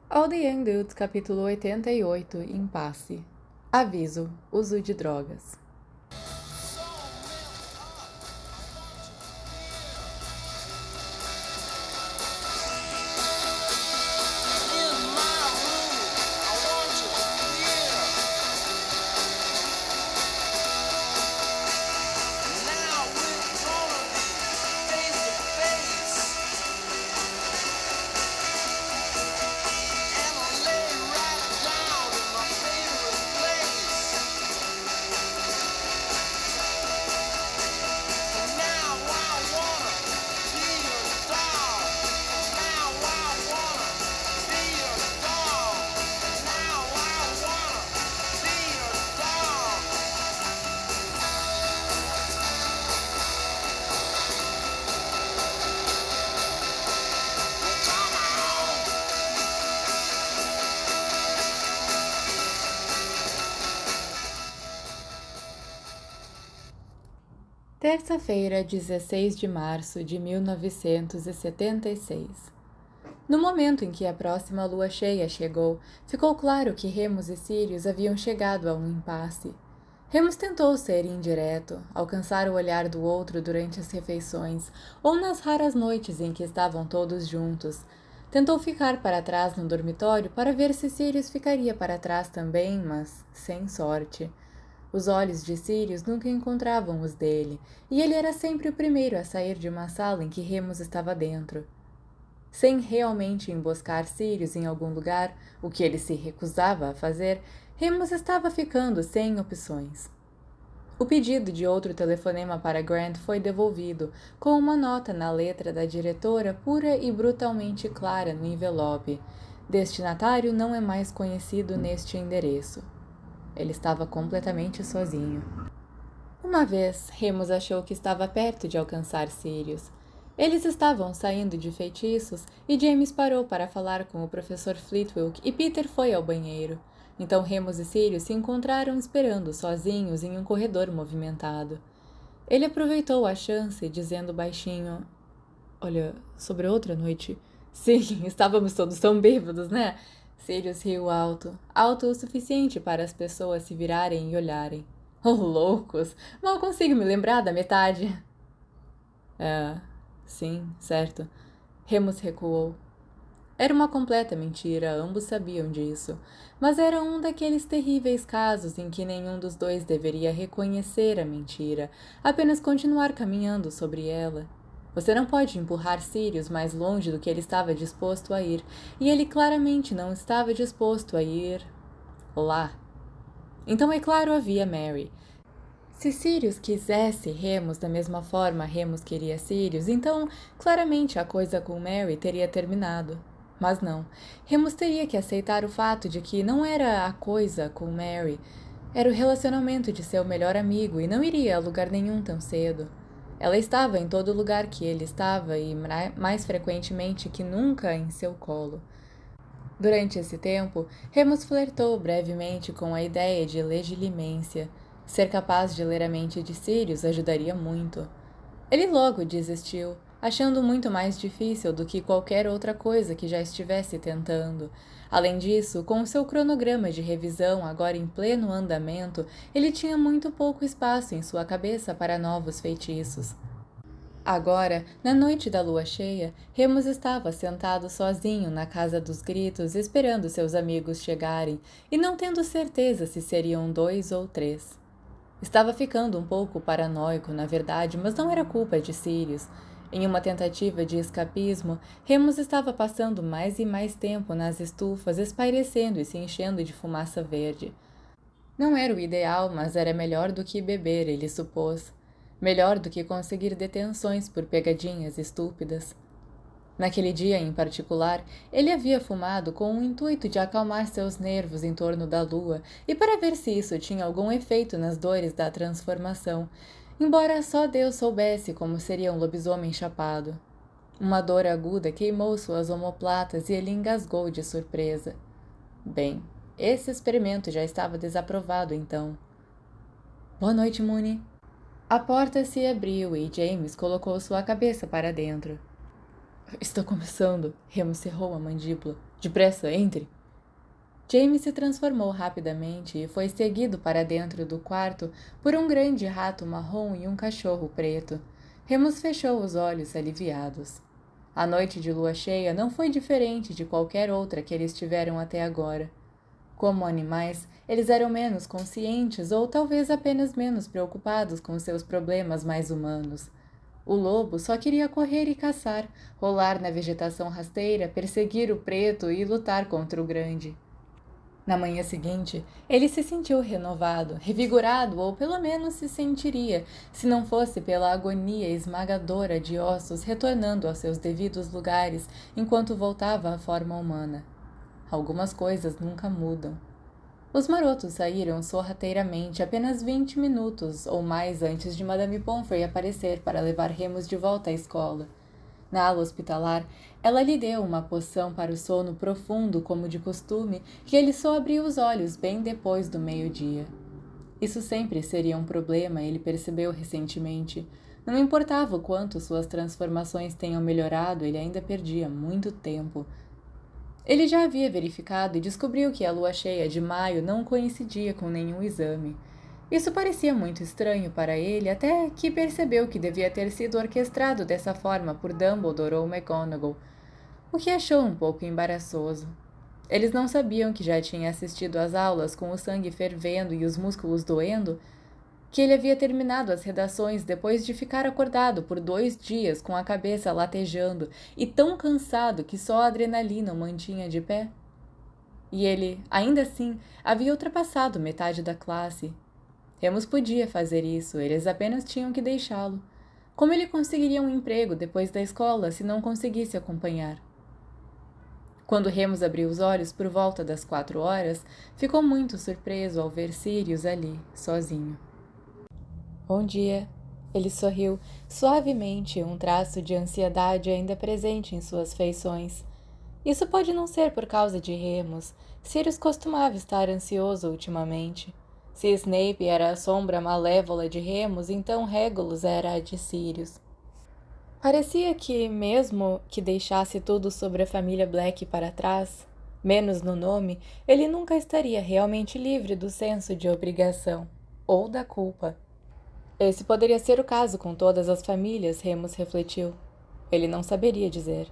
All the Young Dudes, capítulo 88, Impasse. Aviso: uso de drogas. Terça-feira, 16 de março de 1976. No momento em que a próxima lua cheia chegou, ficou claro que Remus e Sirius haviam chegado a um impasse. Remus tentou ser indireto, alcançar o olhar do outro durante as refeições ou nas raras noites em que estavam todos juntos. Tentou ficar para trás no dormitório para ver se Sirius ficaria para trás também, mas sem sorte. Os olhos de Sirius nunca encontravam os dele, e ele era sempre o primeiro a sair de uma sala em que Remus estava dentro. Sem realmente emboscar Sirius em algum lugar, o que ele se recusava a fazer, Remus estava ficando sem opções. O pedido de outro telefonema para Grant foi devolvido, com uma nota na letra da diretora pura e brutalmente clara no envelope. Destinatário não é mais conhecido neste endereço. Ele estava completamente sozinho. Uma vez, Remus achou que estava perto de alcançar Sirius. Eles estavam saindo de feitiços e James parou para falar com o professor Flitwick e Peter foi ao banheiro. Então Remus e Sirius se encontraram esperando sozinhos em um corredor movimentado. Ele aproveitou a chance, dizendo baixinho: "Olha, sobre outra noite." Sim, estávamos todos tão bêbados, né? Sirius riu alto, alto o suficiente para as pessoas se virarem e olharem. Oh, loucos! Mal consigo me lembrar da metade. Sim, certo. Remus recuou. Era uma completa mentira, ambos sabiam disso. Mas era um daqueles terríveis casos em que nenhum dos dois deveria reconhecer a mentira, apenas continuar caminhando sobre ela. Você não pode empurrar Sirius mais longe do que ele estava disposto a ir, e ele claramente não estava disposto a ir lá. Então, é claro, havia Mary. Se Sirius quisesse Remus da mesma forma Remus queria Sirius, então claramente a coisa com Mary teria terminado. Mas não. Remus teria que aceitar o fato de que não era a coisa com Mary, era o relacionamento de seu melhor amigo e não iria a lugar nenhum tão cedo. Ela estava em todo lugar que ele estava e, mais frequentemente que nunca, em seu colo. Durante esse tempo, Remus flertou brevemente com a ideia de legilimência. Ser capaz de ler a mente de Sirius ajudaria muito. Ele logo desistiu, achando muito mais difícil do que qualquer outra coisa que já estivesse tentando. Além disso, com seu cronograma de revisão agora em pleno andamento, ele tinha muito pouco espaço em sua cabeça para novos feitiços. Agora, na noite da lua cheia, Remus estava sentado sozinho na Casa dos Gritos, esperando seus amigos chegarem, e não tendo certeza se seriam 2 ou 3. Estava ficando um pouco paranoico, na verdade, mas não era culpa de Sirius. Em uma tentativa de escapismo, Remus estava passando mais e mais tempo nas estufas, espairecendo e se enchendo de fumaça verde. Não era o ideal, mas era melhor do que beber, ele supôs. Melhor do que conseguir detenções por pegadinhas estúpidas. Naquele dia em particular, ele havia fumado com o intuito de acalmar seus nervos em torno da lua e para ver se isso tinha algum efeito nas dores da transformação, embora só Deus soubesse como seria um lobisomem chapado. Uma dor aguda queimou suas omoplatas e ele engasgou de surpresa. Bem, esse experimento já estava desaprovado então. Boa noite, Mooney. A porta se abriu e James colocou sua cabeça para dentro. Está começando. Remus cerrou a mandíbula. Depressa, entre. James se transformou rapidamente e foi seguido para dentro do quarto por um grande rato marrom e um cachorro preto. Remus fechou os olhos aliviados. A noite de lua cheia não foi diferente de qualquer outra que eles tiveram até agora. Como animais, eles eram menos conscientes ou talvez apenas menos preocupados com seus problemas mais humanos. O lobo só queria correr e caçar, rolar na vegetação rasteira, perseguir o preto e lutar contra o grande. Na manhã seguinte, ele se sentiu renovado, revigorado ou pelo menos se sentiria, se não fosse pela agonia esmagadora de ossos retornando aos seus devidos lugares enquanto voltava à forma humana. Algumas coisas nunca mudam. Os marotos saíram sorrateiramente apenas 20 minutos ou mais antes de Madame Pomfrey aparecer para levar Remus de volta à escola. Na ala hospitalar, ela lhe deu uma poção para o sono profundo como de costume e ele só abriu os olhos bem depois do meio-dia. Isso sempre seria um problema, ele percebeu recentemente. Não importava o quanto suas transformações tenham melhorado, ele ainda perdia muito tempo. Ele já havia verificado e descobriu que a lua cheia de maio não coincidia com nenhum exame. Isso parecia muito estranho para ele, até que percebeu que devia ter sido orquestrado dessa forma por Dumbledore ou McGonagall, o que achou um pouco embaraçoso. Eles não sabiam que já tinha assistido às aulas com o sangue fervendo e os músculos doendo, que ele havia terminado as redações depois de ficar acordado por 2 dias com a cabeça latejando e tão cansado que só a adrenalina o mantinha de pé. E ele, ainda assim, havia ultrapassado metade da classe. Remus podia fazer isso, eles apenas tinham que deixá-lo. Como ele conseguiria um emprego depois da escola se não conseguisse acompanhar? Quando Remus abriu os olhos por volta das 4 horas, ficou muito surpreso ao ver Sirius ali, sozinho. Bom dia. Ele sorriu, suavemente, um traço de ansiedade ainda presente em suas feições. Isso pode não ser por causa de Remus. Sirius costumava estar ansioso ultimamente. Se Snape era a sombra malévola de Remus, então Regulus era a de Sirius. Parecia que, mesmo que deixasse tudo sobre a família Black para trás, menos no nome, ele nunca estaria realmente livre do senso de obrigação, ou da culpa. Esse poderia ser o caso com todas as famílias, Remus refletiu. Ele não saberia dizer.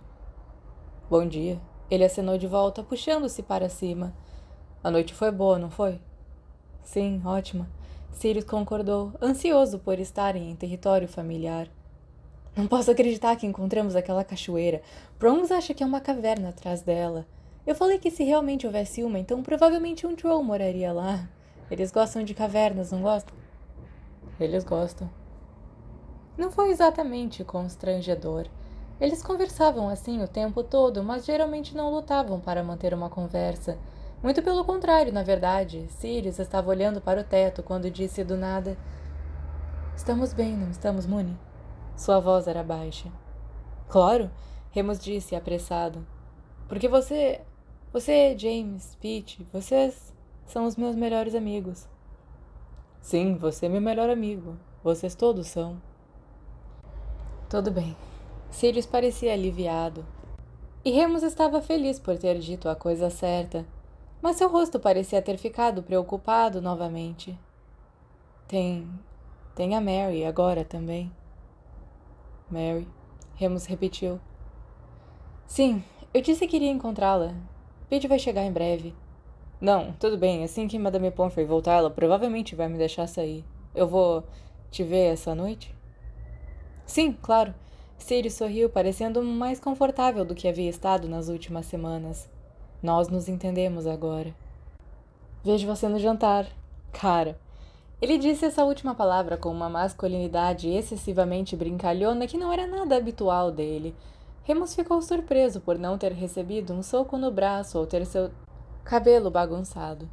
Bom dia. Ele acenou de volta, puxando-se para cima. A noite foi boa, não foi? Sim, ótima. Sirius concordou, ansioso por estarem em território familiar. Não posso acreditar que encontramos aquela cachoeira. Prongs acha que é uma caverna atrás dela. Eu falei que se realmente houvesse uma, então provavelmente um troll moraria lá. Eles gostam de cavernas, não gostam? Eles gostam. Não foi exatamente constrangedor. Eles conversavam assim o tempo todo, mas geralmente não lutavam para manter uma conversa. Muito pelo contrário, na verdade. Sirius estava olhando para o teto quando disse do nada: Estamos bem, não estamos, Moony? Sua voz era baixa. Claro, Remus disse, apressado. Porque você, James, Pete, vocês são os meus melhores amigos. Sim, você é meu melhor amigo. Vocês todos são. Tudo bem. Sirius parecia aliviado. E Remus estava feliz por ter dito a coisa certa. Mas seu rosto parecia ter ficado preocupado novamente. Tem a Mary agora também. Mary, Remus repetiu. Sim, eu disse que iria encontrá-la. Pete vai chegar em breve. Não, tudo bem. Assim que Madame Pomfrey voltar, ela provavelmente vai me deixar sair. Eu vou te ver essa noite? Sim, claro. Sirius sorriu, parecendo mais confortável do que havia estado nas últimas semanas. Nós nos entendemos agora. Vejo você no jantar. Cara. Ele disse essa última palavra com uma masculinidade excessivamente brincalhona que não era nada habitual dele. Remus ficou surpreso por não ter recebido um soco no braço ou ter seu cabelo bagunçado.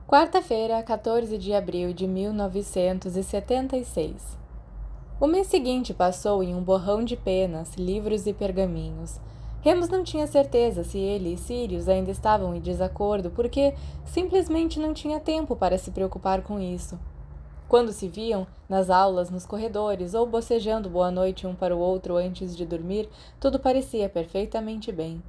Quarta-feira, 14 de abril de 1976. O mês seguinte passou em um borrão de penas, livros e pergaminhos. Remus não tinha certeza se ele e Sirius ainda estavam em desacordo, porque simplesmente não tinha tempo para se preocupar com isso. Quando se viam, nas aulas, nos corredores, ou bocejando boa noite um para o outro antes de dormir, tudo parecia perfeitamente bem.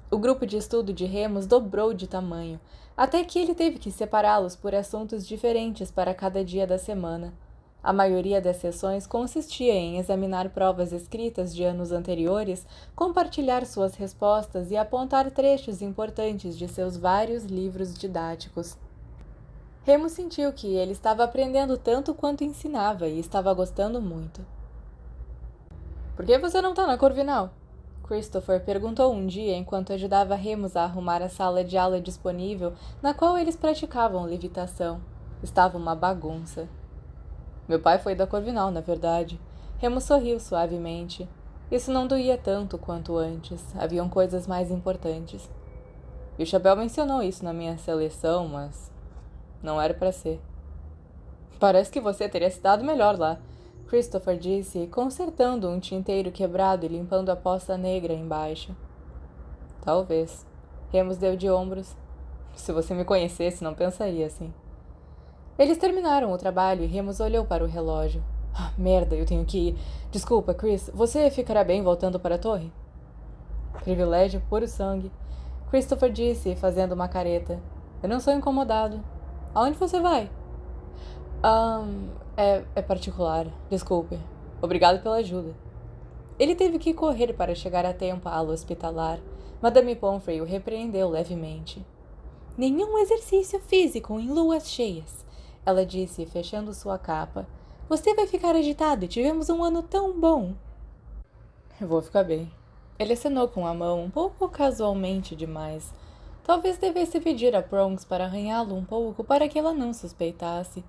O grupo de estudo de Remus dobrou de tamanho, até que ele teve que separá-los por assuntos diferentes para cada dia da semana. A maioria das sessões consistia em examinar provas escritas de anos anteriores, compartilhar suas respostas e apontar trechos importantes de seus vários livros didáticos. Remus sentiu que ele estava aprendendo tanto quanto ensinava e estava gostando muito. Por que você não está na Corvinal? Christopher perguntou um dia enquanto ajudava Remus a arrumar a sala de aula disponível na qual eles praticavam levitação. Estava uma bagunça. Meu pai foi da Corvinal, na verdade. Remus sorriu suavemente. Isso não doía tanto quanto antes. Haviam coisas mais importantes. E o Chapéu mencionou isso na minha seleção, mas não era para ser. Parece que você teria se dado melhor lá, Christopher disse, consertando um tinteiro quebrado e limpando a poça negra embaixo. Talvez. Remus deu de ombros. Se você me conhecesse, não pensaria assim. Eles terminaram o trabalho e Remus olhou para o relógio. Ah, merda, eu tenho que ir. Desculpa, Chris, você ficará bem voltando para a torre? Privilégio puro sangue. Christopher disse, fazendo uma careta. Eu não sou incomodado. Aonde você vai? É particular. Desculpe. Obrigado pela ajuda. Ele teve que correr para chegar a tempo à ala hospitalar. Madame Pomfrey o repreendeu levemente. Nenhum exercício físico em luas cheias, ela disse, fechando sua capa. Você vai ficar agitado e tivemos um ano tão bom. Eu vou ficar bem. Ele acenou com a mão, um pouco casualmente demais. Talvez devesse pedir a Prongs para arranhá-lo um pouco para que ela não suspeitasse.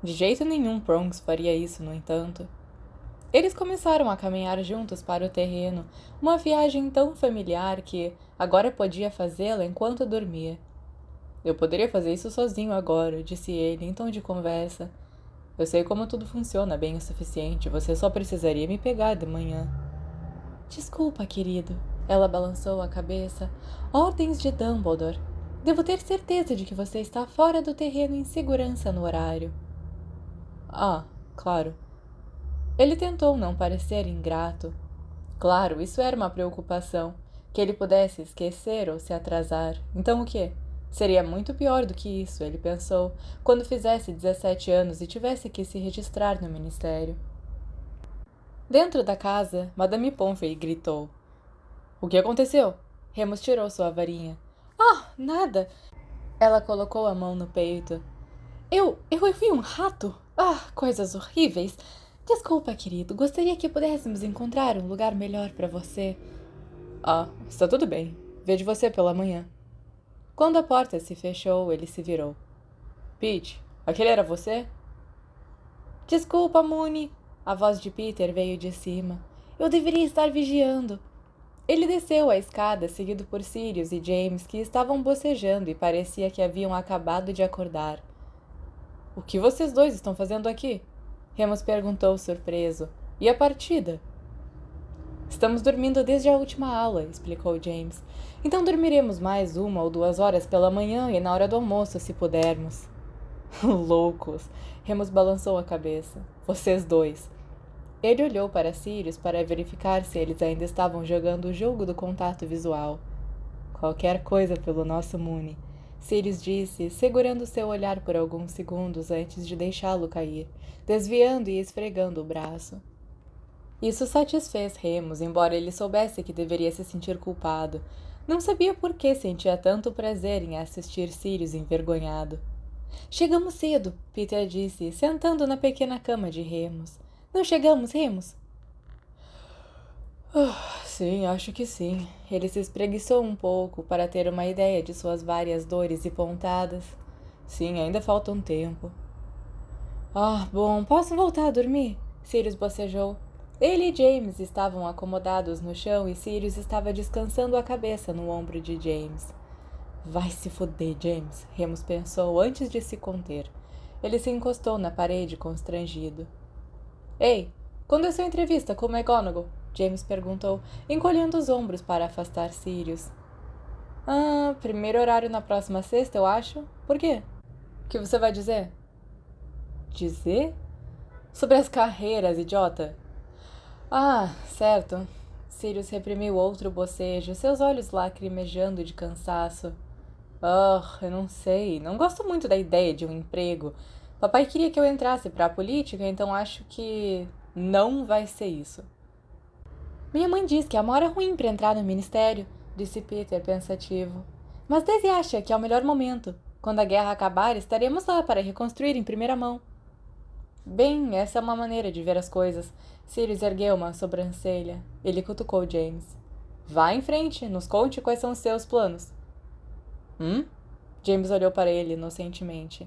De jeito nenhum Prongs faria isso, no entanto. Eles começaram a caminhar juntos para o terreno, uma viagem tão familiar que agora podia fazê-la enquanto dormia. Eu poderia fazer isso sozinho agora, disse ele, em tom de conversa. Eu sei como tudo funciona bem o suficiente, você só precisaria me pegar de manhã. Desculpa, querido. Ela balançou a cabeça. Ordens de Dumbledore. Devo ter certeza de que você está fora do terreno em segurança no horário. Ah, claro. Ele tentou não parecer ingrato. Claro, isso era uma preocupação. Que ele pudesse esquecer ou se atrasar. Então o quê? Seria muito pior do que isso, ele pensou, quando fizesse 17 anos e tivesse que se registrar no ministério. Dentro da casa, Madame Pomfrey gritou. O que aconteceu? Remus tirou sua varinha. Ah, nada. Ela colocou a mão no peito. Eu vi um rato. Ah, coisas horríveis. Desculpa, querido. Gostaria que pudéssemos encontrar um lugar melhor para você. Ah, está tudo bem. Vejo você pela manhã. Quando a porta se fechou, ele se virou. Pete, aquele era você? Desculpa, Moony. A voz de Peter veio de cima. Eu deveria estar vigiando. Ele desceu a escada, seguido por Sirius e James, que estavam bocejando e parecia que haviam acabado de acordar. O que vocês dois estão fazendo aqui? Remus perguntou, surpreso. E a partida? Estamos dormindo desde a última aula, explicou James. Então dormiremos mais 1 ou 2 horas pela manhã e na hora do almoço, se pudermos. Loucos! Remus balançou a cabeça. Vocês dois. Ele olhou para Sirius para verificar se eles ainda estavam jogando o jogo do contato visual. Qualquer coisa pelo nosso Moony, Sirius disse, segurando seu olhar por alguns segundos antes de deixá-lo cair, desviando e esfregando o braço. Isso satisfez Remus, embora ele soubesse que deveria se sentir culpado. Não sabia por que sentia tanto prazer em assistir Sirius envergonhado. Chegamos cedo, Peter disse, sentando na pequena cama de Remus. Não chegamos, Remus? Sim, acho que sim. Ele se espreguiçou um pouco para ter uma ideia de suas várias dores e pontadas. Sim, ainda falta um tempo. Ah, bom, posso voltar a dormir? Sirius bocejou. Ele e James estavam acomodados no chão e Sirius estava descansando a cabeça no ombro de James. Vai se foder, James, Remus pensou antes de se conter. Ele se encostou na parede constrangido. Ei, quando é sua entrevista com McGonagall? James perguntou, encolhendo os ombros para afastar Sirius. Primeiro horário na próxima sexta, eu acho. Por quê? O que você vai dizer? dizer? Sobre as carreiras, idiota. Ah, certo. Sirius reprimiu outro bocejo, seus olhos lacrimejando de cansaço. Eu não sei. Não gosto muito da ideia de um emprego. Papai queria que eu entrasse para a política, então acho que não vai ser isso. Minha mãe diz que é uma hora ruim para entrar no ministério, disse Peter pensativo. Mas Daisy acha que é o melhor momento. Quando a guerra acabar, estaremos lá para reconstruir em primeira mão. Bem, essa é uma maneira de ver as coisas. Sirius ergueu uma sobrancelha. Ele cutucou James. Vá em frente, nos conte quais são os seus planos. James olhou para ele inocentemente.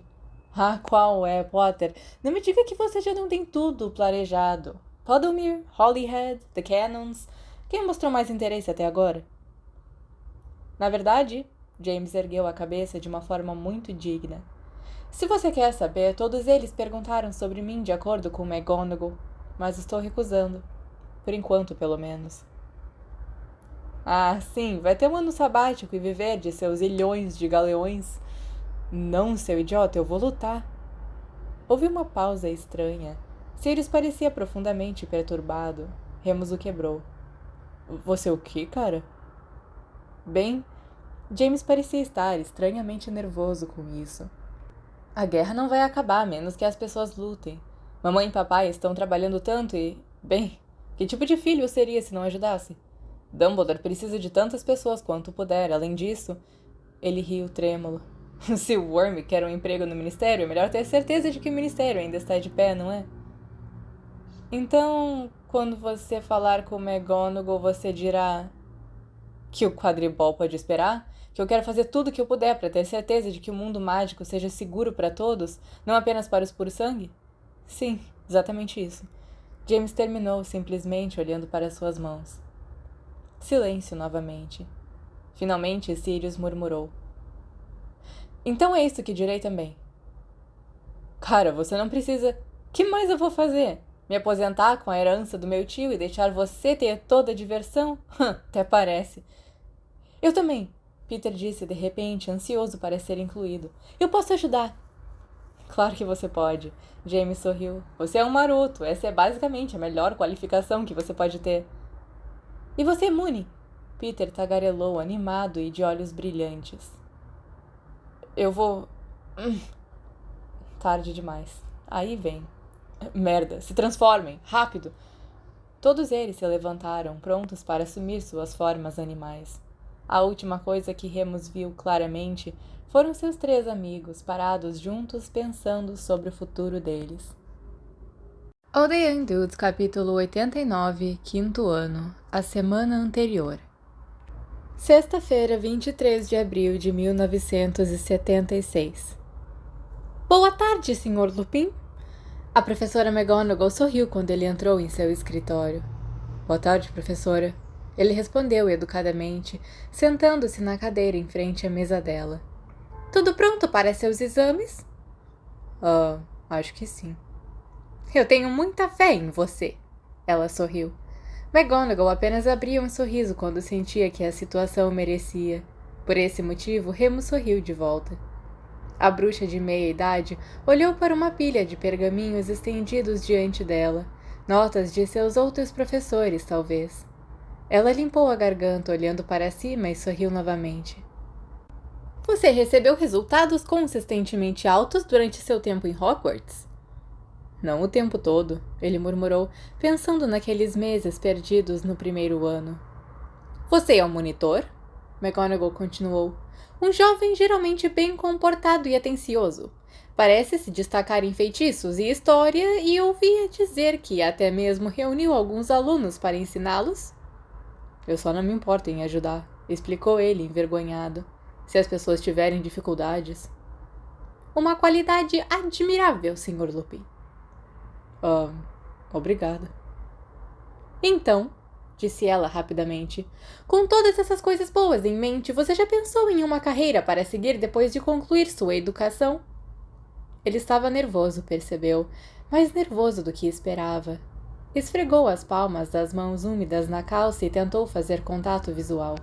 Ah, qual é, Potter? Não me diga que você já não tem tudo planejado. Podomir, Holyhead, The Cannons. Quem mostrou mais interesse até agora? Na verdade, James ergueu a cabeça de uma forma muito digna. Se você quer saber, todos eles perguntaram sobre mim de acordo com McGonagall, mas estou recusando. Por enquanto, pelo menos. Ah, sim, vai ter um ano sabático e viver de seus ilhões de galeões. Não, seu idiota, eu vou lutar. Houve uma pausa estranha. Sirius parecia profundamente perturbado. Remus o quebrou. Você o quê, cara? Bem, James parecia estar estranhamente nervoso com isso. A guerra não vai acabar a menos que as pessoas lutem. Mamãe e papai estão trabalhando tanto e... Bem, que tipo de filho eu seria se não ajudasse? Dumbledore precisa de tantas pessoas quanto puder. Além disso... Ele riu trêmulo. Se o Worm quer um emprego no ministério, é melhor ter certeza de que o ministério ainda está de pé, não é? Então, quando você falar com McGonagall, você dirá que o quadribol pode esperar? Que eu quero fazer tudo o que eu puder para ter certeza de que o mundo mágico seja seguro para todos, não apenas para os puro-sangue? Sim, exatamente isso. James terminou simplesmente olhando para suas mãos. Silêncio novamente. Finalmente, Sirius murmurou. Então é isso que direi também. Cara, você não precisa... Que mais eu vou fazer? Me aposentar com a herança do meu tio e deixar você ter toda a diversão? Até parece. Eu também, Peter disse de repente, ansioso para ser incluído. Eu posso ajudar. Claro que você pode. James sorriu. Você é um maroto. Essa é basicamente a melhor qualificação que você pode ter. E você, Moony? Peter tagarelou, animado e de olhos brilhantes. Eu vou... Tarde demais. Aí vem. Merda, se transformem, rápido! Todos eles se levantaram, prontos para assumir suas formas animais. A última coisa que Remus viu claramente foram seus 3 amigos parados juntos pensando sobre o futuro deles. All the Young Dudes, capítulo 89, quinto ano, a semana anterior. Sexta-feira, 23 de abril de 1976. Boa tarde, Sr. Lupin. A professora McGonagall sorriu quando ele entrou em seu escritório. Boa tarde, professora. Ele respondeu educadamente, sentando-se na cadeira em frente à mesa dela. Tudo pronto para seus exames? Acho que sim. Eu tenho muita fé em você. Ela sorriu. McGonagall apenas abria um sorriso quando sentia que a situação o merecia. Por esse motivo, Remus sorriu de volta. A bruxa de meia-idade olhou para uma pilha de pergaminhos estendidos diante dela, notas de seus outros professores, talvez. Ela limpou a garganta olhando para cima e sorriu novamente. Você recebeu resultados consistentemente altos durante seu tempo em Hogwarts? Não o tempo todo, ele murmurou, pensando naqueles meses perdidos no primeiro ano. Você é um monitor? McGonagall continuou. Um jovem geralmente bem comportado e atencioso. Parece se destacar em feitiços e história e ouvia dizer que até mesmo reuniu alguns alunos para ensiná-los. Eu só não me importo em ajudar, explicou ele, envergonhado. Se as pessoas tiverem dificuldades. Uma qualidade admirável, Sr. Lupin. Obrigada. Então, disse ela rapidamente, com todas essas coisas boas em mente, você já pensou em uma carreira para seguir depois de concluir sua educação? Ele estava nervoso, percebeu, mais nervoso do que esperava. Esfregou as palmas das mãos úmidas na calça e tentou fazer contato visual.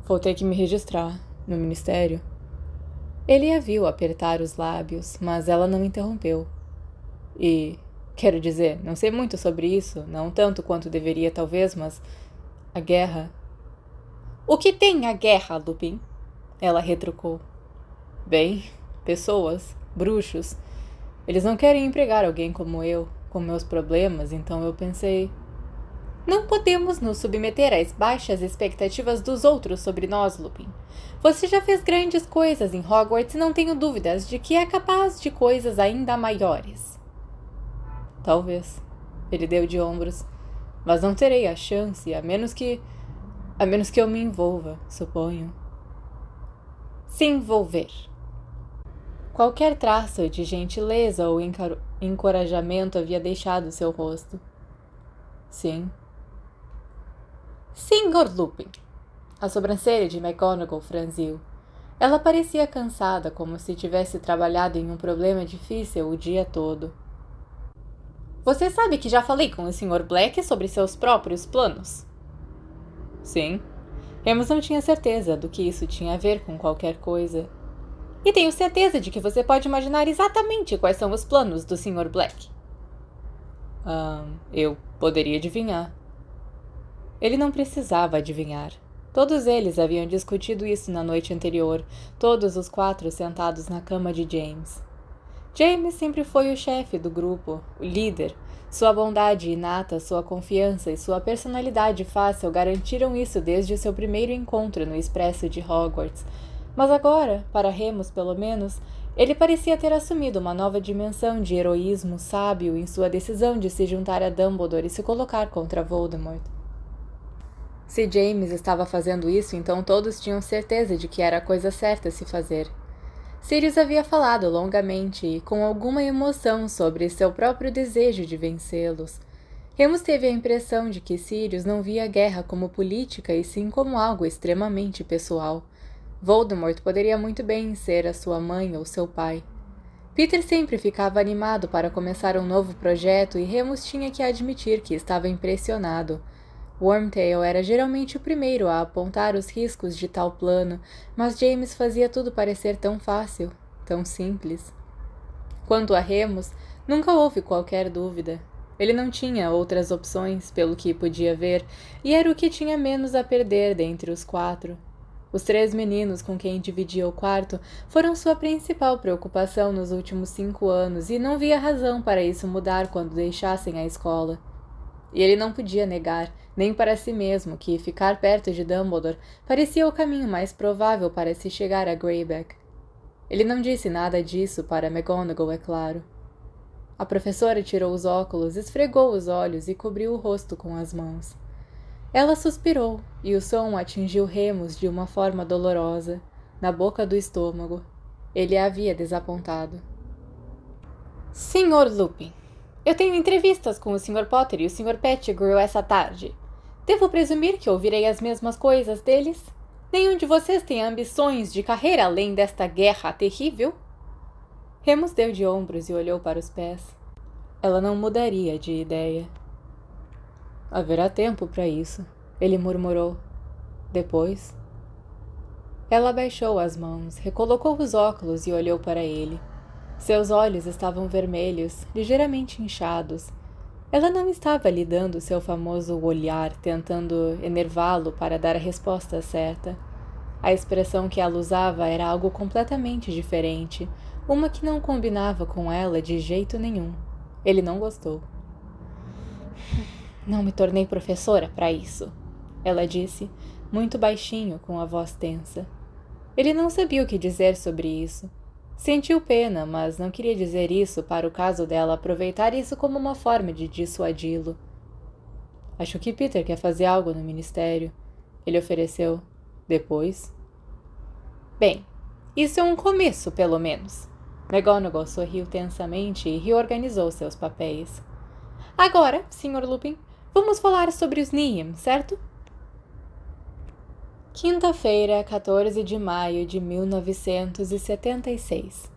Vou ter que me registrar no ministério. Ele a viu apertar os lábios, mas ela não interrompeu. E, quero dizer, não sei muito sobre isso, não tanto quanto deveria talvez, mas a guerra... O que tem a guerra, Lupin? Ela retrucou. Bem, pessoas, bruxos. Eles não querem empregar alguém como eu, com meus problemas, então eu pensei... Não podemos nos submeter às baixas expectativas dos outros sobre nós, Lupin. Você já fez grandes coisas em Hogwarts e não tenho dúvidas de que é capaz de coisas ainda maiores. Talvez. Ele deu de ombros. Mas não terei a chance, a menos que eu me envolva, suponho. Se envolver. Qualquer traço de gentileza ou encorajamento havia deixado seu rosto. Sim. Sr. Lupin. A sobrancelha de McGonagall franziu. Ela parecia cansada, como se tivesse trabalhado em um problema difícil o dia todo. Você sabe que já falei com o Sr. Black sobre seus próprios planos? Sim. Remus não tinha certeza do que isso tinha a ver com qualquer coisa. E tenho certeza de que você pode imaginar exatamente quais são os planos do Sr. Black. Eu poderia adivinhar. Ele não precisava adivinhar. Todos eles haviam discutido isso na noite anterior, todos os 4 sentados na cama de James. James sempre foi o chefe do grupo, o líder. Sua bondade inata, sua confiança e sua personalidade fácil garantiram isso desde seu primeiro encontro no Expresso de Hogwarts. Mas agora, para Remus pelo menos, ele parecia ter assumido uma nova dimensão de heroísmo sábio em sua decisão de se juntar a Dumbledore e se colocar contra Voldemort. Se James estava fazendo isso, então todos tinham certeza de que era a coisa certa a se fazer. Sirius havia falado longamente e com alguma emoção sobre seu próprio desejo de vencê-los. Remus teve a impressão de que Sirius não via a guerra como política e sim como algo extremamente pessoal. Voldemort poderia muito bem ser a sua mãe ou seu pai. Peter sempre ficava animado para começar um novo projeto e Remus tinha que admitir que estava impressionado. Wormtail era geralmente o primeiro a apontar os riscos de tal plano, mas James fazia tudo parecer tão fácil, tão simples. Quanto a Remus, nunca houve qualquer dúvida. Ele não tinha outras opções, pelo que podia ver, e era o que tinha menos a perder dentre os 4. Os 3 meninos com quem dividia o quarto foram sua principal preocupação nos últimos 5 anos e não via razão para isso mudar quando deixassem a escola. E ele não podia negar, nem para si mesmo, que ficar perto de Dumbledore parecia o caminho mais provável para se chegar a Greyback. Ele não disse nada disso para McGonagall, é claro. A professora tirou os óculos, esfregou os olhos e cobriu o rosto com as mãos. Ela suspirou, e o som atingiu Remus de uma forma dolorosa, na boca do estômago. Ele a havia desapontado. Sr. Lupin, eu tenho entrevistas com o Sr. Potter e o Sr. Pettigrew essa tarde. Devo presumir que ouvirei as mesmas coisas deles? Nenhum de vocês tem ambições de carreira além desta guerra terrível? Remus deu de ombros e olhou para os pés. Ela não mudaria de ideia. Haverá tempo para isso, ele murmurou. Depois... Ela abaixou as mãos, recolocou os óculos e olhou para ele. Seus olhos estavam vermelhos, ligeiramente inchados. Ela não estava lhe dando seu famoso olhar, tentando enervá-lo para dar a resposta certa. A expressão que ela usava era algo completamente diferente, uma que não combinava com ela de jeito nenhum. Ele não gostou. Não me tornei professora para isso, ela disse, muito baixinho, com a voz tensa. Ele não sabia o que dizer sobre isso. Sentiu pena, mas não queria dizer isso para o caso dela aproveitar isso como uma forma de dissuadi-lo. Acho que Peter quer fazer algo no ministério, ele ofereceu. Depois? Bem, isso é um começo, pelo menos. McGonagall sorriu tensamente e reorganizou seus papéis. Agora, Sr. Lupin, vamos falar sobre os Niam, certo? Quinta-feira, 14 de maio de 1976.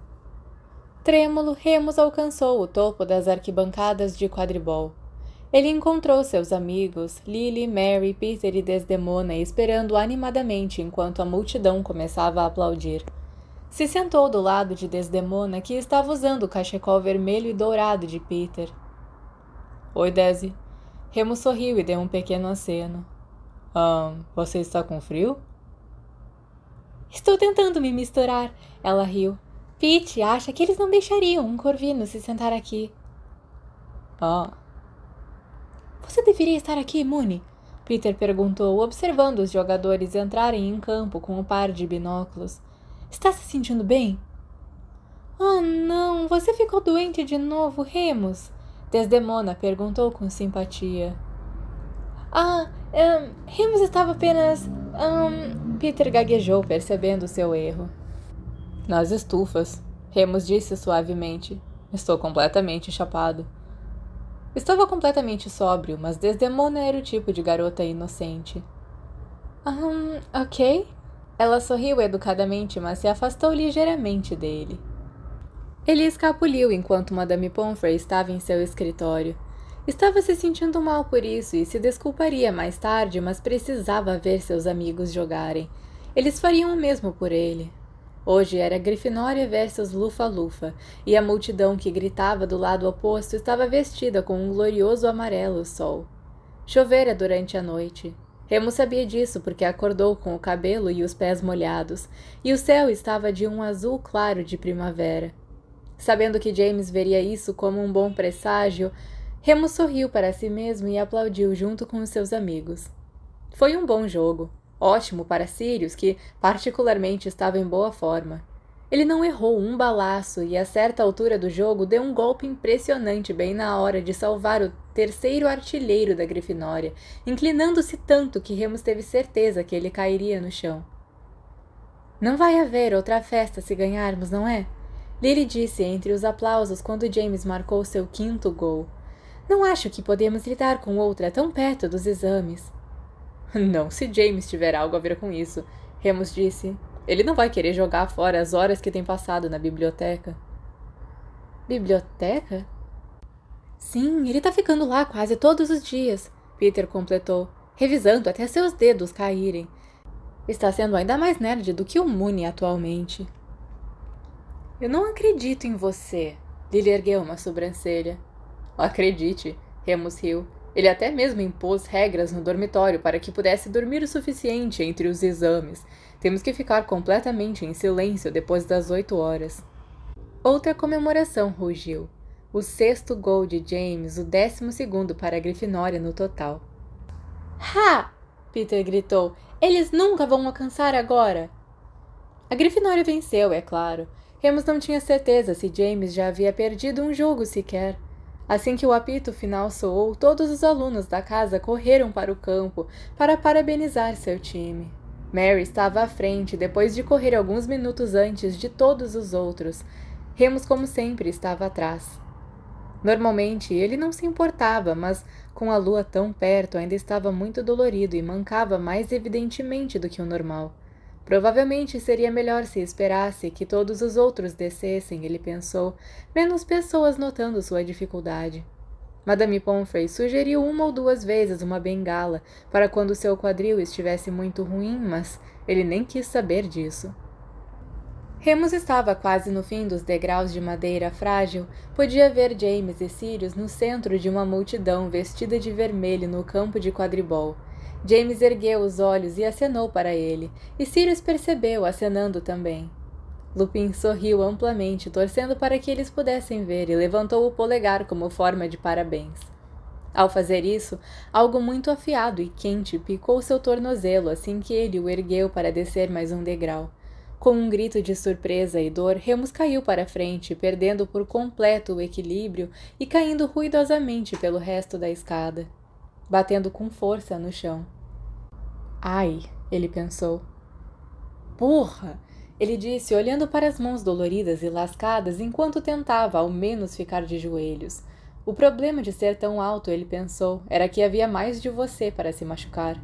Trêmulo, Remus alcançou o topo das arquibancadas de quadribol. Ele encontrou seus amigos, Lily, Mary, Peter e Desdemona esperando animadamente enquanto a multidão começava a aplaudir. Se sentou do lado de Desdemona, que estava usando o cachecol vermelho e dourado de Peter. Oi, Desi. Remus sorriu e deu um pequeno aceno. Você está com frio? Estou tentando me misturar, ela riu. Pete acha que eles não deixariam um corvino se sentar aqui. Você deveria estar aqui, Moony? Peter perguntou, observando os jogadores entrarem em campo com um par de binóculos. Está se sentindo bem? Oh, não! Você ficou doente de novo, Remus? Desdemona perguntou com simpatia. Remus estava apenas... Peter gaguejou, percebendo seu erro. Nas estufas, Remus disse suavemente. Estou completamente chapado. Estava completamente sóbrio, mas Desdemona era o tipo de garota inocente. Ok. Ela sorriu educadamente, mas se afastou ligeiramente dele. Ele escapuliu enquanto Madame Pomfrey estava em seu escritório. Estava se sentindo mal por isso e se desculparia mais tarde, mas precisava ver seus amigos jogarem. Eles fariam o mesmo por ele. Hoje era Grifinória versus Lufa-Lufa, e a multidão que gritava do lado oposto estava vestida com um glorioso amarelo sol. Chovera durante a noite. Remus sabia disso porque acordou com o cabelo e os pés molhados, e o céu estava de um azul claro de primavera. Sabendo que James veria isso como um bom presságio, Remus sorriu para si mesmo e aplaudiu junto com os seus amigos. Foi um bom jogo. Ótimo para Sirius, que particularmente estava em boa forma. Ele não errou um balaço e, a certa altura do jogo, deu um golpe impressionante bem na hora de salvar o terceiro artilheiro da Grifinória, inclinando-se tanto que Remus teve certeza que ele cairia no chão. Não vai haver outra festa se ganharmos, não é? Lily disse entre os aplausos quando James marcou seu quinto gol. Não acho que podemos lidar com outra tão perto dos exames. Não, se James tiver algo a ver com isso, Remus disse. Ele não vai querer jogar fora as horas que tem passado na biblioteca. Biblioteca? Sim, ele tá ficando lá quase todos os dias, Peter completou, revisando até seus dedos caírem. Está sendo ainda mais nerd do que o Moony atualmente. Eu não acredito em você, Lily ergueu uma sobrancelha. Acredite, Remus riu. Ele até mesmo impôs regras no dormitório para que pudesse dormir o suficiente entre os exames. Temos que ficar completamente em silêncio depois das 8 horas. Outra comemoração rugiu. O sexto gol de James, o 12º para a Grifinória no total. Ha! Peter gritou. Eles nunca vão alcançar agora! A Grifinória venceu, é claro. Remus não tinha certeza se James já havia perdido um jogo sequer. Assim que o apito final soou, todos os alunos da casa correram para o campo para parabenizar seu time. Mary estava à frente, depois de correr alguns minutos antes de todos os outros. Remus, como sempre, estava atrás. Normalmente, ele não se importava, mas, com a lua tão perto, ainda estava muito dolorido e mancava mais evidentemente do que o normal. Provavelmente seria melhor se esperasse que todos os outros descessem, ele pensou, menos pessoas notando sua dificuldade. Madame Pomfrey sugeriu 1 ou 2 vezes uma bengala para quando seu quadril estivesse muito ruim, mas ele nem quis saber disso. Remus estava quase no fim dos degraus de madeira frágil, podia ver James e Sirius no centro de uma multidão vestida de vermelho no campo de quadribol. James ergueu os olhos e acenou para ele, e Sirius percebeu, acenando também. Lupin sorriu amplamente, torcendo para que eles pudessem ver, e levantou o polegar como forma de parabéns. Ao fazer isso, algo muito afiado e quente picou seu tornozelo assim que ele o ergueu para descer mais um degrau. Com um grito de surpresa e dor, Remus caiu para frente, perdendo por completo o equilíbrio e caindo ruidosamente pelo resto da escada, batendo com força no chão. Ai, ele pensou. Porra! Ele disse, olhando para as mãos doloridas e lascadas enquanto tentava ao menos ficar de joelhos. O problema de ser tão alto, ele pensou, era que havia mais de você para se machucar.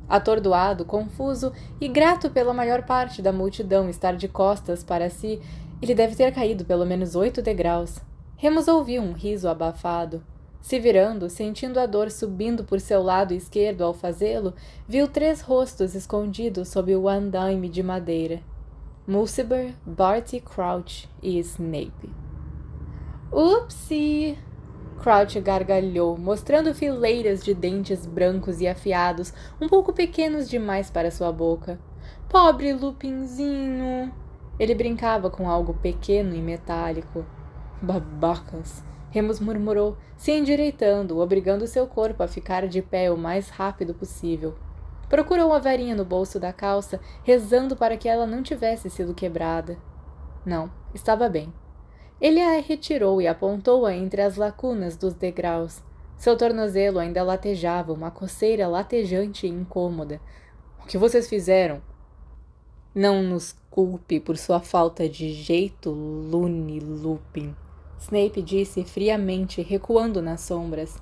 Atordoado, confuso e grato pela maior parte da multidão estar de costas para si, ele deve ter caído pelo menos 8 degraus. Remus ouviu um riso abafado. Se virando, sentindo a dor subindo por seu lado esquerdo ao fazê-lo, viu 3 rostos escondidos sob o andaime de madeira. Mulciber, Barty Crouch e Snape. Upsi! Crouch gargalhou, mostrando fileiras de dentes brancos e afiados, um pouco pequenos demais para sua boca. Pobre Lupinzinho! Ele brincava com algo pequeno e metálico. Babacas! Remus murmurou, se endireitando, obrigando seu corpo a ficar de pé o mais rápido possível. Procurou a varinha no bolso da calça, rezando para que ela não tivesse sido quebrada. Não, estava bem. Ele a retirou e apontou-a entre as lacunas dos degraus. Seu tornozelo ainda latejava, uma coceira latejante e incômoda. O que vocês fizeram? Não nos culpe por sua falta de jeito, Looney Lupin, Snape disse friamente, recuando nas sombras.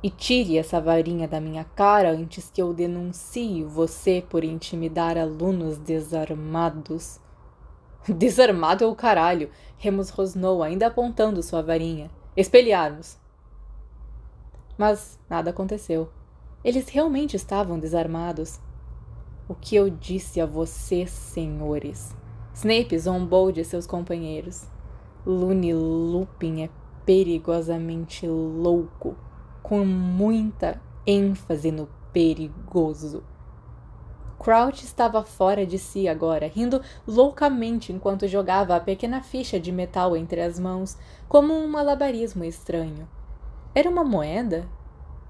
E tire essa varinha da minha cara antes que eu denuncie você por intimidar alunos desarmados. Desarmado é o caralho! Remus rosnou, ainda apontando sua varinha. Espelharmos! Mas nada aconteceu. Eles realmente estavam desarmados. O que eu disse a vocês, senhores? Snape zombou de seus companheiros. Looney Lupin é perigosamente louco, com muita ênfase no perigoso. Crouch estava fora de si agora, rindo loucamente enquanto jogava a pequena ficha de metal entre as mãos, como um malabarismo estranho. Era uma moeda?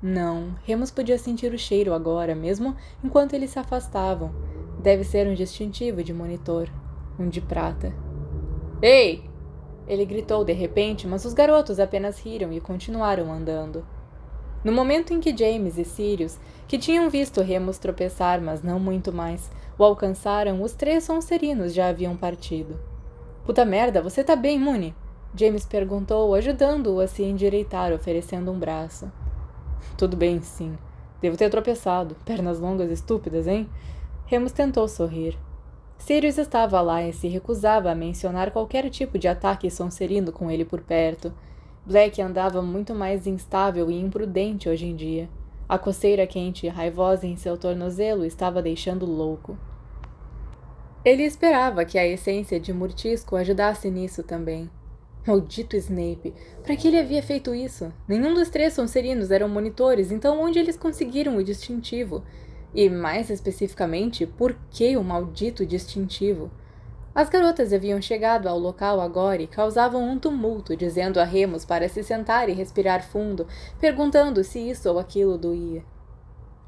Não, Remus podia sentir o cheiro agora, mesmo enquanto eles se afastavam. Deve ser um distintivo de monitor, um de prata. Ei! Ele gritou de repente, mas os garotos apenas riram e continuaram andando. No momento em que James e Sirius, que tinham visto Remus tropeçar, mas não muito mais, o alcançaram, os 3 Sonserinos já haviam partido. Puta merda, você tá bem, Moony? James perguntou, ajudando-o a se endireitar, oferecendo um braço. Tudo bem, sim. Devo ter tropeçado. Pernas longas estúpidas, hein? Remus tentou sorrir. Sirius estava lá e se recusava a mencionar qualquer tipo de ataque sonserino com ele por perto. Black andava muito mais instável e imprudente hoje em dia. A coceira quente e raivosa em seu tornozelo estava deixando louco. Ele esperava que a essência de Murtisco ajudasse nisso também. Maldito Snape! Para que ele havia feito isso? Nenhum dos 3 Sonserinos eram monitores, então onde eles conseguiram o distintivo? E, mais especificamente, por que o maldito distintivo? As garotas haviam chegado ao local agora e causavam um tumulto, dizendo a Remus para se sentar e respirar fundo, perguntando se isso ou aquilo doía.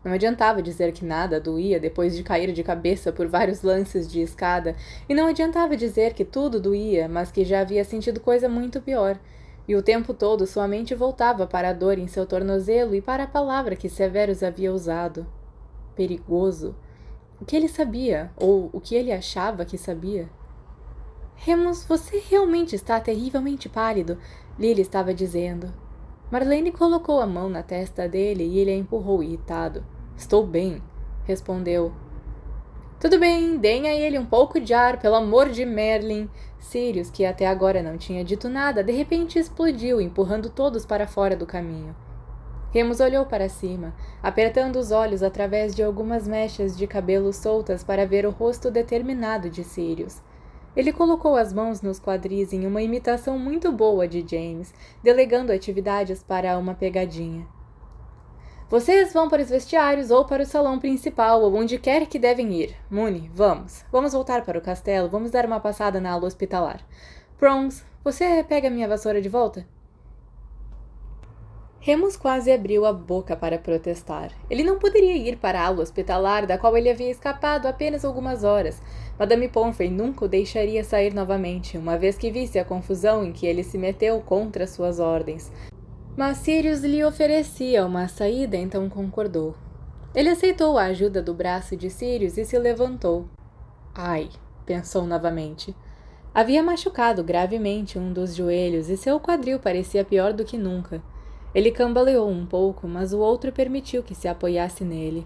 Não adiantava dizer que nada doía depois de cair de cabeça por vários lances de escada, e não adiantava dizer que tudo doía, mas que já havia sentido coisa muito pior, e o tempo todo sua mente voltava para a dor em seu tornozelo e para a palavra que Severus havia usado. Perigoso. O que ele sabia, ou o que ele achava que sabia? Remus, você realmente está terrivelmente pálido, Lily estava dizendo. Marlene colocou a mão na testa dele e ele a empurrou irritado. Estou bem, respondeu. Tudo bem, deem a ele um pouco de ar, pelo amor de Merlin. Sirius, que até agora não tinha dito nada, de repente explodiu, empurrando todos para fora do caminho. Remus olhou para cima, apertando os olhos através de algumas mechas de cabelo soltas para ver o rosto determinado de Sirius. Ele colocou as mãos nos quadris em uma imitação muito boa de James, delegando atividades para uma pegadinha. Vocês vão para os vestiários ou para o salão principal, ou onde quer que devem ir. Moony, vamos. Vamos voltar para o castelo, vamos dar uma passada na ala hospitalar. Prongs, você pega minha vassoura de volta? Remus quase abriu a boca para protestar. Ele não poderia ir para a ala hospitalar, da qual ele havia escapado apenas algumas horas. Madame Pomfrey nunca o deixaria sair novamente, uma vez que visse a confusão em que ele se meteu contra suas ordens. Mas Sirius lhe oferecia uma saída, então concordou. Ele aceitou a ajuda do braço de Sirius e se levantou. Ai, pensou novamente. Havia machucado gravemente um dos joelhos e seu quadril parecia pior do que nunca. Ele cambaleou um pouco, mas o outro permitiu que se apoiasse nele.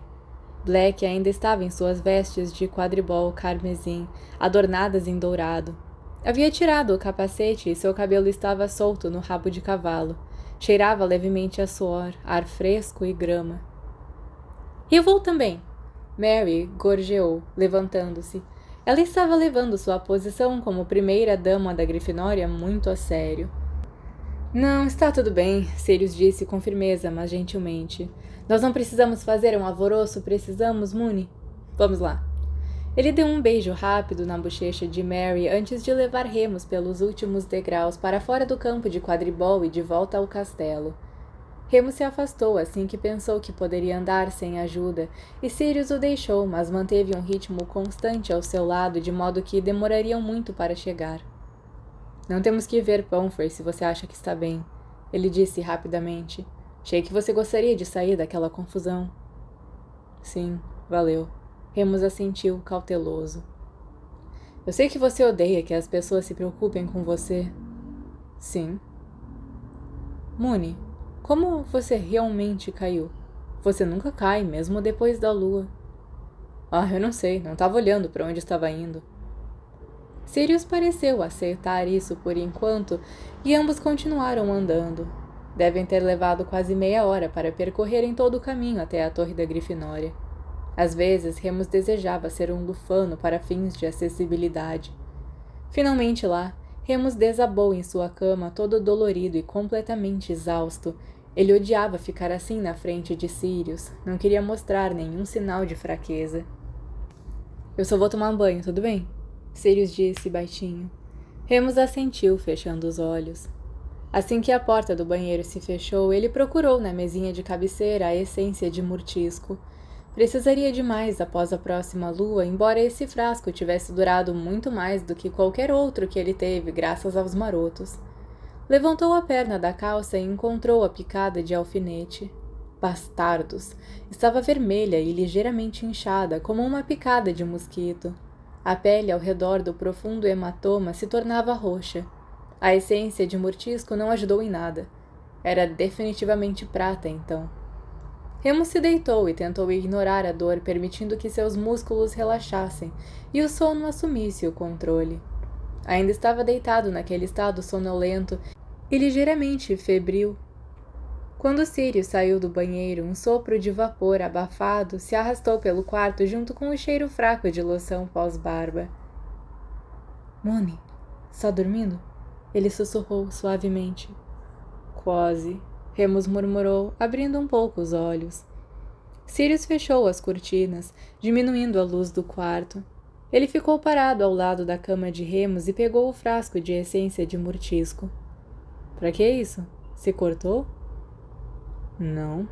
Black ainda estava em suas vestes de quadribol carmesim, adornadas em dourado. Havia tirado o capacete e seu cabelo estava solto no rabo de cavalo. Cheirava levemente a suor, ar fresco e grama. E eu vou também. Mary gorjeou, levantando-se. Ela estava levando sua posição como primeira dama da Grifinória muito a sério. Não, está tudo bem, Sirius disse com firmeza, mas gentilmente. Nós não precisamos fazer um alvoroço, precisamos, Moony? Vamos lá. Ele deu um beijo rápido na bochecha de Mary antes de levar Remus pelos últimos degraus para fora do campo de quadribol e de volta ao castelo. Remus se afastou assim que pensou que poderia andar sem ajuda, e Sirius o deixou, mas manteve um ritmo constante ao seu lado, de modo que demorariam muito para chegar. Não temos que ver Pomfrey se você acha que está bem, ele disse rapidamente. Achei que você gostaria de sair daquela confusão. Sim, valeu. Remus assentiu, cauteloso. Eu sei que você odeia que as pessoas se preocupem com você. Sim. Moony, como você realmente caiu? Você nunca cai, mesmo depois da lua. Ah, eu não sei, não estava olhando para onde estava indo. Sirius pareceu aceitar isso por enquanto, e ambos continuaram andando. Devem ter levado quase meia hora para percorrerem todo o caminho até a Torre da Grifinória. Às vezes, Remus desejava ser um lufano para fins de acessibilidade. Finalmente lá, Remus desabou em sua cama, todo dolorido e completamente exausto. Ele odiava ficar assim na frente de Sirius, não queria mostrar nenhum sinal de fraqueza. Eu só vou tomar um banho, tudo bem? Sirius disse baixinho. Remus assentiu, fechando os olhos. Assim que a porta do banheiro se fechou, ele procurou na mesinha de cabeceira a essência de murtisco. Precisaria de mais após a próxima lua, embora esse frasco tivesse durado muito mais do que qualquer outro que ele teve, graças aos marotos. Levantou a perna da calça e encontrou a picada de alfinete. Bastardos! Estava vermelha e ligeiramente inchada, como uma picada de mosquito. A pele ao redor do profundo hematoma se tornava roxa. A essência de murtisco não ajudou em nada. Era definitivamente prata, então. Remus se deitou e tentou ignorar a dor, permitindo que seus músculos relaxassem e o sono assumisse o controle. Ainda estava deitado naquele estado sonolento e ligeiramente febril. Quando Sirius saiu do banheiro, um sopro de vapor abafado se arrastou pelo quarto junto com o cheiro fraco de loção pós-barba. Moony, está dormindo? Ele sussurrou suavemente. Quase. Remus murmurou, abrindo um pouco os olhos. Sirius fechou as cortinas, diminuindo a luz do quarto. Ele ficou parado ao lado da cama de Remus e pegou o frasco de essência de murtisco. Pra que isso? Se cortou? Não.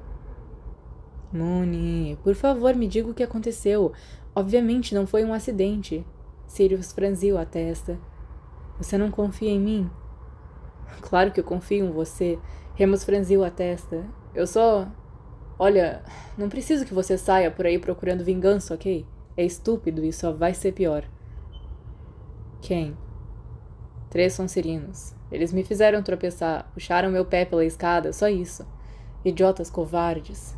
Moony, por favor, me diga o que aconteceu. Obviamente não foi um acidente. Sirius franziu a testa. Você não confia em mim? Claro que eu confio em você. Remus franziu a testa. Eu só... Olha, não preciso que você saia por aí procurando vingança, ok? É estúpido e só vai ser pior. Quem? 3 Sonserinos. Eles me fizeram tropeçar, puxaram meu pé pela escada, só isso. Idiotas covardes.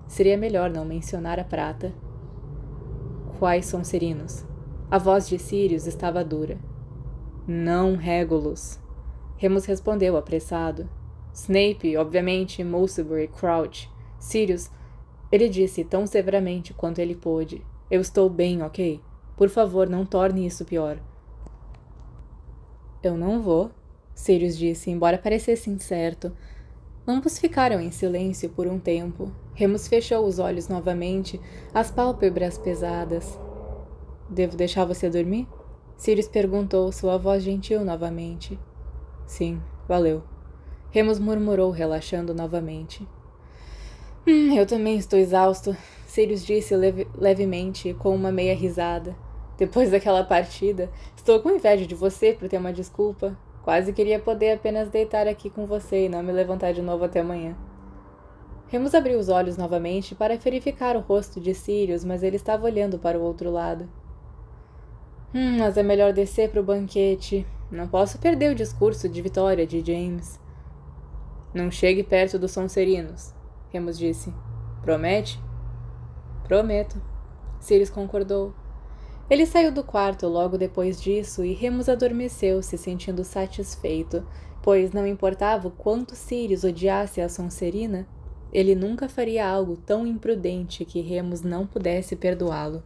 Seria melhor não mencionar a prata. Quais Sonserinos? A voz de Sirius estava dura. Não, Regulus. Remus respondeu apressado. Snape, obviamente, Mulciber e Crouch. Sirius, ele disse tão severamente quanto ele pôde. Eu estou bem, ok? Por favor, não torne isso pior. Eu não vou, Sirius disse, embora parecesse incerto. Ambos ficaram em silêncio por um tempo. Remus fechou os olhos novamente, as pálpebras pesadas. Devo deixar você dormir? Sirius perguntou, sua voz gentil novamente. Sim, valeu. Remus murmurou, relaxando novamente. Eu também estou exausto, Sirius disse levemente, com uma meia risada. Depois daquela partida, estou com inveja de você por ter uma desculpa. Quase queria poder apenas deitar aqui com você e não me levantar de novo até amanhã. Remus abriu os olhos novamente para verificar o rosto de Sirius, mas ele estava olhando para o outro lado. Mas é melhor descer para o banquete. Não posso perder o discurso de vitória de James. Não chegue perto dos Sonserinos, Remus disse. Promete? Prometo. Sirius concordou. Ele saiu do quarto logo depois disso e Remus adormeceu, se sentindo satisfeito, pois não importava o quanto Sirius odiasse a Sonserina, ele nunca faria algo tão imprudente que Remus não pudesse perdoá-lo.